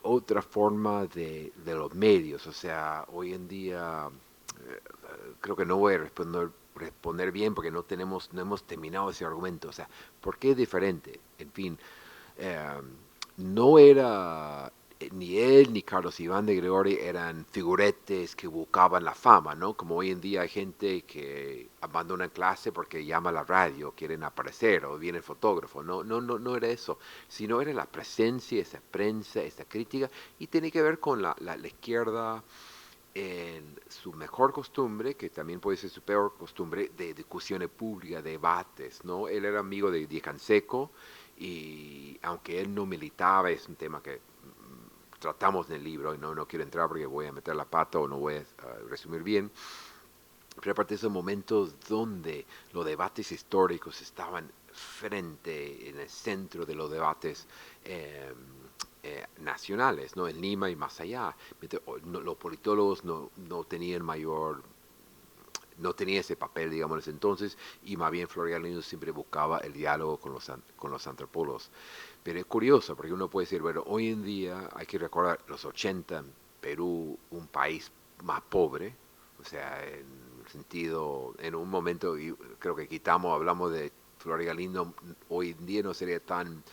otra forma de los medios, o sea, hoy en día creo que no voy a responder bien porque no hemos terminado ese argumento, o sea, ¿por qué es diferente? En fin, eh, no era ni él ni Carlos Iván de Gregori eran figuretes que buscaban la fama, ¿no? Como hoy en día hay gente que abandona clase porque llama a la radio, quieren aparecer o viene el fotógrafo. No era eso, sino era la presencia, esa prensa, esa crítica y tiene que ver con la izquierda en su mejor costumbre, que también puede ser su peor costumbre, de discusiones públicas, debates, ¿no? Él era amigo de Díaz Canseco y aunque él no militaba, es un tema que tratamos en el libro y no quiero entrar porque voy a meter la pata o no voy a resumir bien, pero aparte de esos momentos donde los debates históricos estaban frente, en el centro de los debates nacionales, ¿no? En Lima y más allá. Los politólogos no tenían no tenía ese papel, digamos, en ese entonces, y más bien Flor Galindo siempre buscaba el diálogo con los antropólogos. Pero es curioso, porque uno puede decir, bueno, hoy en día hay que recordar los 80, Perú, un país más pobre, o sea, en el sentido, en un momento, y creo que hablamos de Flor Galindo, hoy en día no sería tan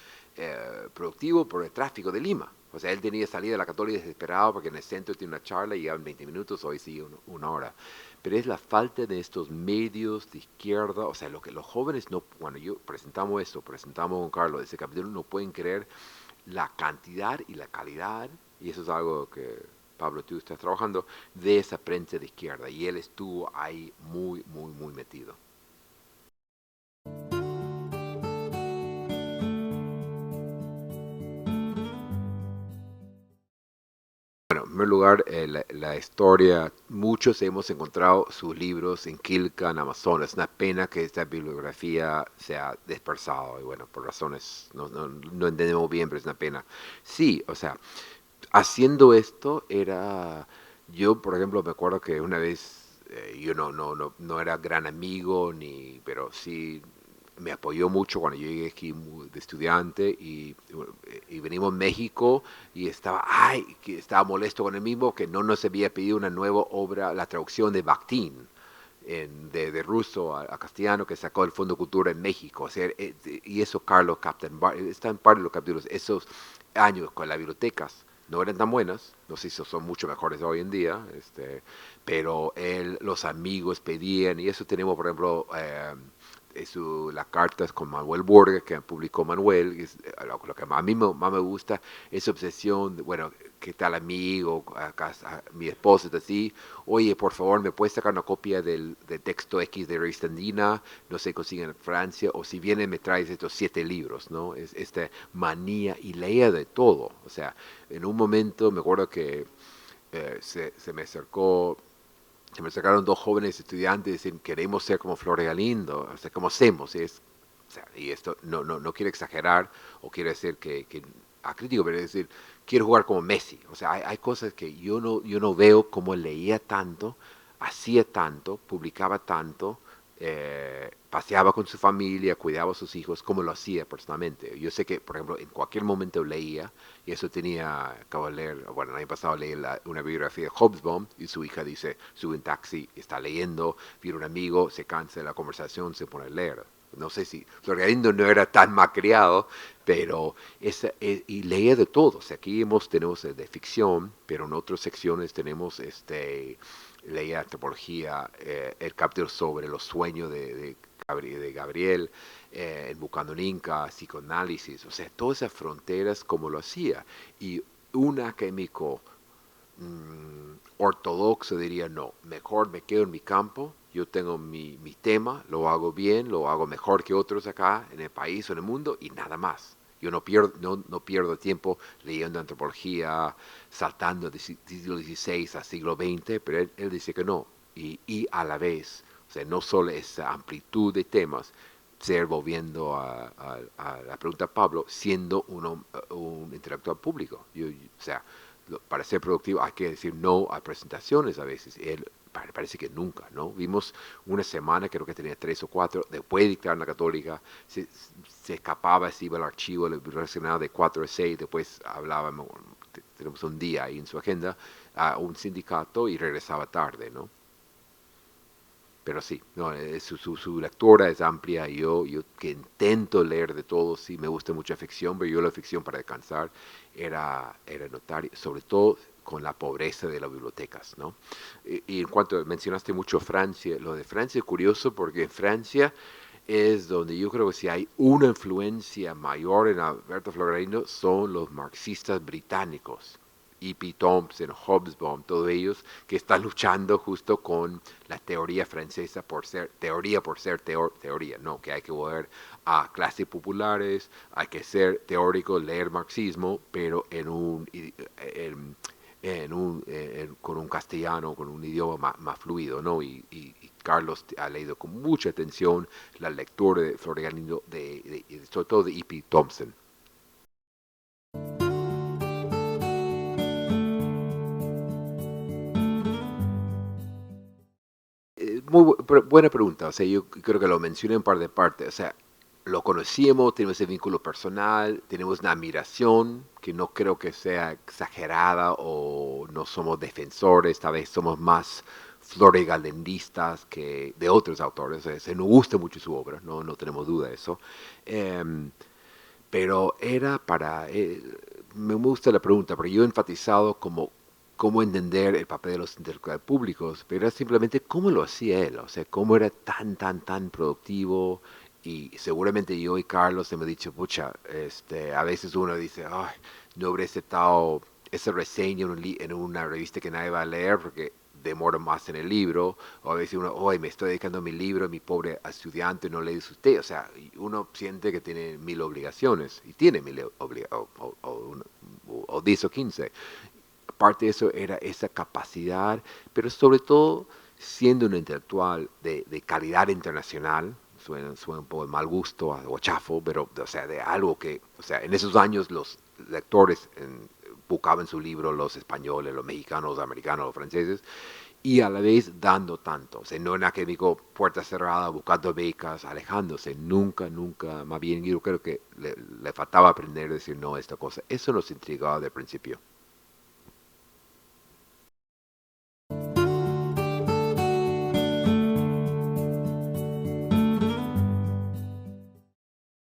productivo por el tráfico de Lima. O sea, él tenía salida de la Católica desesperado porque en el centro tiene una charla y llegaban 20 minutos, hoy sí una hora. Pero es la falta de estos medios de izquierda, o sea, lo que los jóvenes no, cuando yo presentamos con Carlos ese capítulo, no pueden creer la cantidad y la calidad, y eso es algo que Pablo tú estás trabajando, de esa prensa de izquierda, y él estuvo ahí muy metido. Bueno, en primer lugar, la historia, muchos hemos encontrado sus libros en Quilca, en Amazonas. Es una pena que esta bibliografía se ha dispersado, y bueno, por razones no entendemos bien, pero es una pena. Sí, o sea, haciendo esto yo por ejemplo me acuerdo que una vez, yo no era gran amigo, pero sí me apoyó mucho cuando yo llegué aquí de estudiante y venimos a México y que estaba molesto con el mismo que no nos había pedido una nueva obra, la traducción de Bakhtin. De ruso a castellano que sacó el Fondo Cultura en México. O sea, y eso Carlos Captain está en parte de los capítulos, esos años con las bibliotecas no eran tan buenas, no sé si son mucho mejores hoy en día, pero los amigos pedían, y eso tenemos, por ejemplo, las cartas con Manuel Borges, que publicó Manuel, lo que más me gusta, esa obsesión, bueno, ¿qué tal amigo? Mi esposa está así, oye, por favor, ¿me puedes sacar una copia del texto X de Revista Andina? No se consigue en Francia, o si viene me traes estos 7 libros, ¿no? Esta manía y leía de todo, o sea, en un momento me acuerdo que se me acercó, se me acercaron 2 jóvenes estudiantes y decían, queremos ser como Flor Galindo, o sea, ¿cómo hacemos? O sea, y esto no quiero exagerar o quiero decir que crítico, pero es decir, quiero jugar como Messi. O sea, hay cosas que yo no veo como leía tanto, hacía tanto, publicaba tanto, paseaba con su familia, cuidaba a sus hijos, como lo hacía personalmente. Yo sé que, por ejemplo, en cualquier momento leía, y eso acabo de leer, bueno, el año pasado leí una biografía de Hobsbawm, y su hija dice, sube en taxi, está leyendo, viene un amigo, se cansa de la conversación, se pone a leer. No sé si Floriano no era tan malcriado, pero y leía de todo. O sea, aquí tenemos de ficción, pero en otras secciones tenemos leía antropología, el capítulo sobre los sueños de Gabriel, en Buscando un Inca, psicoanálisis, o sea, todas esas fronteras como lo hacía. Y un académico ortodoxo diría, no, mejor me quedo en mi campo, yo tengo mi tema, lo hago bien, lo hago mejor que otros acá en el país o en el mundo y nada más. Yo no pierdo tiempo leyendo antropología, saltando del siglo XVI al siglo XX, pero él dice que no. Y a la vez, o sea, no solo esa amplitud de temas, ser volviendo a la pregunta de Pablo, siendo un intelectual público. O sea, para ser productivo hay que decir no a presentaciones a veces. Él parece que nunca, ¿no? Vimos una semana, creo que tenía 3 o 4, después de dictar en la Católica, se escapaba, se iba al archivo relacionado de 4 a 6, después hablábamos, tenemos un día ahí en su agenda, a un sindicato y regresaba tarde, ¿no? Pero sí, no, su lectura es amplia. Yo que intento leer de todo, sí, me gusta mucha ficción, pero yo la ficción para descansar era notar, sobre todo con la pobreza de las bibliotecas, ¿no? Y en cuanto mencionaste mucho Francia, lo de Francia es curioso porque en Francia es donde yo creo que si hay una influencia mayor en Alberto Florarino son los marxistas británicos. E.P. Thompson, Hobsbawm, todos ellos que están luchando justo con la teoría francesa por ser teoría, no, que hay que volver a clases populares, hay que ser teórico, leer marxismo, pero con un castellano, con un idioma más fluido, ¿no? Y Carlos ha leído con mucha atención la lectura de Florianino, sobre todo de E.P. Thompson. Buena pregunta, o sea, yo creo que lo mencioné en par de partes, o sea, lo conocíamos, tenemos ese vínculo personal, tenemos una admiración que no creo que sea exagerada o no somos defensores, tal vez somos más floregalendistas que de otros autores, o sea, se nos gusta mucho su obra, no tenemos duda de eso. Em, pero era me gusta la pregunta, porque yo he enfatizado como cómo entender el papel de los intelectuales públicos, pero era simplemente cómo lo hacía él, o sea, cómo era tan productivo, y seguramente yo y Carlos hemos dicho, pucha, a veces uno dice, ay, no habré aceptado esa reseña en una revista que nadie va a leer porque demora más en el libro, o a veces uno, hoy me estoy dedicando a mi libro, mi pobre estudiante no lee usted, o sea, uno siente que tiene 1000 obligaciones, y tiene 1000 obligaciones, o 10 o 15. Parte de eso era esa capacidad, pero sobre todo siendo un intelectual de calidad internacional, suena un poco de mal gusto o chafo, pero o sea, de algo que, o sea, en esos años los lectores buscaban su libro, los españoles, los mexicanos, los americanos, los franceses, y a la vez dando tanto, o sea, no en académico puerta cerrada, buscando becas, alejándose, nunca, más bien yo creo que le faltaba aprender a decir no a esta cosa. Eso nos intrigaba del principio.